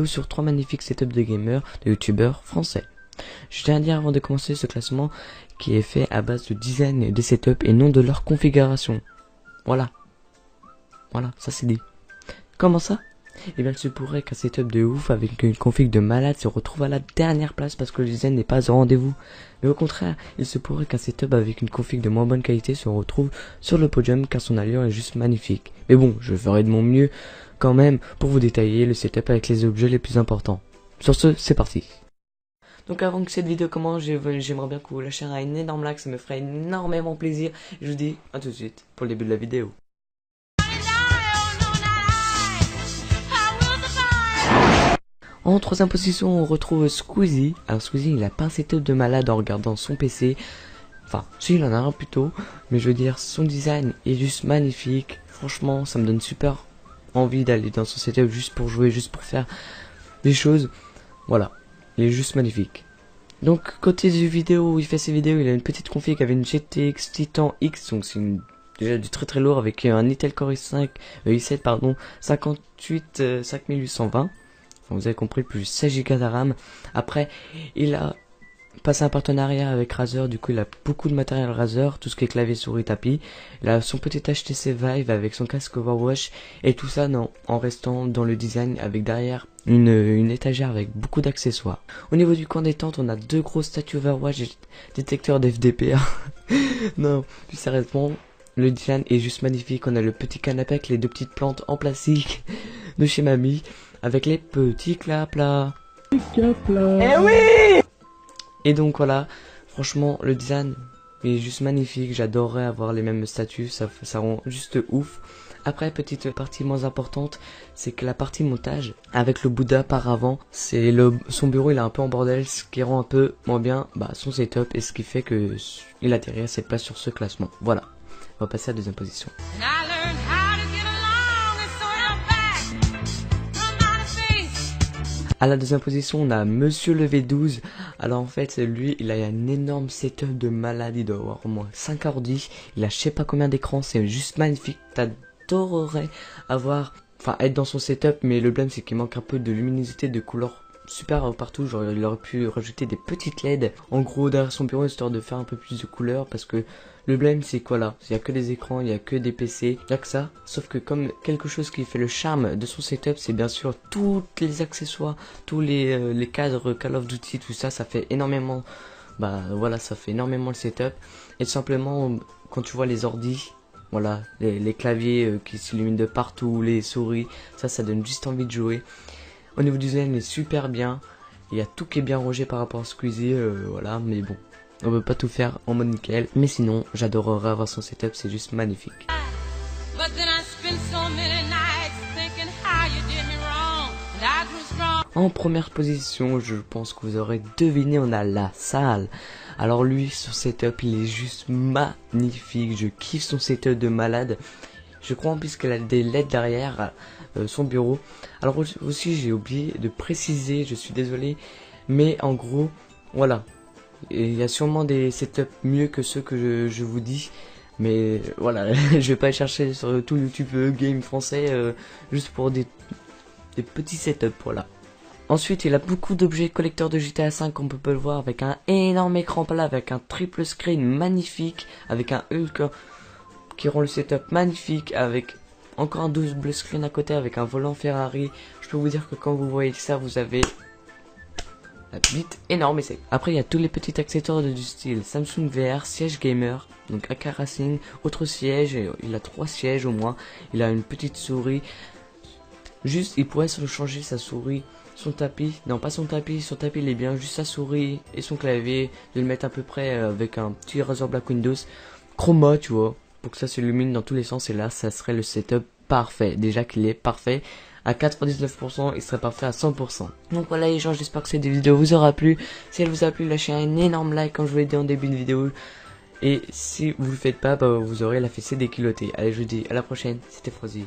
vidéo sur 3 magnifiques setups de gamers, de youtubeurs français. Je tiens à dire avant de commencer ce classement qui est fait à base de design des setups et non de leur configuration. Voilà, ça c'est dit. Comment ça? Eh bien il se pourrait qu'un setup de ouf avec une config de malade se retrouve à la dernière place parce que le design n'est pas au rendez-vous. Mais au contraire, il se pourrait qu'un setup avec une config de moins bonne qualité se retrouve sur le podium car son allure est juste magnifique. Mais bon, je ferai de mon mieux quand même pour vous détailler le setup avec les objets les plus importants. Sur ce, c'est parti. Donc avant que cette vidéo commence, j'aimerais bien que vous lâchiez un énorme like, ça me ferait énormément plaisir. Et je vous dis à tout de suite pour le début de la vidéo. En troisième position, on retrouve Squeezie. Alors Squeezie, il a pas un setup de malade en regardant son PC. Enfin, si, il en a un plutôt. Mais je veux dire, son design est juste magnifique. Franchement, ça me donne super envie d'aller dans son setup juste pour jouer, juste pour faire des choses. Voilà, il est juste magnifique. Donc, côté du vidéo où il fait ses vidéos, il a une petite config avec une GTX Titan X. Donc c'est déjà du très lourd avec un Intel Core i7 pardon, 58 5820. Enfin, vous avez compris, plus 16 Go de RAM. Après, il a passé un partenariat avec Razer, du coup il a beaucoup de matériel Razer, tout ce qui est clavier, souris, tapis. Il a son petit HTC Vive avec son casque Overwatch et tout ça en restant dans le design avec derrière une étagère avec beaucoup d'accessoires. Au niveau du coin détente, on a deux grosses statues Overwatch et détecteurs d'FDP. Non, plus sérieusement, le design est juste magnifique. On a le petit canapé avec les deux petites plantes en plastique de chez Mamie avec les petits claplas. Eh oui! Et donc voilà, franchement le design est juste magnifique, j'adorerais avoir les mêmes statues, ça rend juste ouf. Après, petite partie moins importante, c'est que la partie montage, avec le Bouddha par avant, son bureau il est un peu en bordel, ce qui rend un peu moins bien son setup et ce qui fait que il atterrit à cette place sur ce classement. Voilà, on va passer à la deuxième position. À la deuxième position, on a Monsieur le V12. Alors en fait, lui, il a un énorme setup de malade. Il doit avoir au moins 5 ordi. Il a je sais pas combien d'écrans. C'est juste magnifique. T'adorerais être dans son setup. Mais le problème, c'est qu'il manque un peu de luminosité, de couleurs super partout. Genre, il aurait pu rajouter des petites LED en gros derrière son bureau histoire de faire un peu plus de couleurs. Parce que le blême c'est quoi là? Il y a que des écrans, il y a que des PC, il y a que ça. Sauf que comme quelque chose qui fait le charme de son setup, c'est bien sûr tous les accessoires, tous les cadres Call of Duty, tout ça, ça fait énormément. Voilà, ça fait énormément le setup. Et tout simplement, quand tu vois les ordis, voilà, les claviers qui s'illuminent de partout, les souris, ça donne juste envie de jouer. Au niveau du design, il est super bien. Il y a tout qui est bien rangé par rapport à Squeezie, voilà, mais bon. On peut pas tout faire en mode nickel, mais sinon j'adorerais avoir son setup, c'est juste magnifique. En première position, je pense que vous aurez deviné, on a la salle. Alors lui, son setup, il est juste magnifique, je kiffe son setup de malade. Je crois en plus qu'elle a des LED derrière son bureau. Alors aussi j'ai oublié de préciser, je suis désolé, mais en gros, voilà. Il y a sûrement des setups mieux que ceux que je vous dis. Mais voilà, je vais pas chercher sur tout YouTube game français juste pour des petits setups, voilà. Ensuite, il a beaucoup d'objets collecteurs de GTA 5 comme on peut le voir avec un énorme écran plat, avec un triple screen magnifique, avec un Hulk qui rend le setup magnifique, avec encore un double screen à côté avec un volant Ferrari. Je peux vous dire que quand vous voyez ça, vous avez la bite énorme et sec. Après il y a tous les petits accessoires du style Samsung VR, siège gamer, donc AK Racing, autre siège, il a 3 sièges au moins, il a une petite souris, juste il pourrait se changer sa souris, son tapis, non pas son tapis il est bien, juste sa souris et son clavier, de le mettre à peu près avec un petit Razer Black Windows, chroma tu vois, pour que ça s'illumine dans tous les sens et là ça serait le setup parfait, déjà qu'il est parfait. À 99%, il serait parfait à 100%. Donc voilà les gens, j'espère que cette vidéo vous aura plu. Si elle vous a plu, lâchez un énorme like comme je vous l'ai dit en début de vidéo. Et si vous le faites pas, vous aurez la fessée déculottée. Allez, je vous dis à la prochaine, c'était Frozy.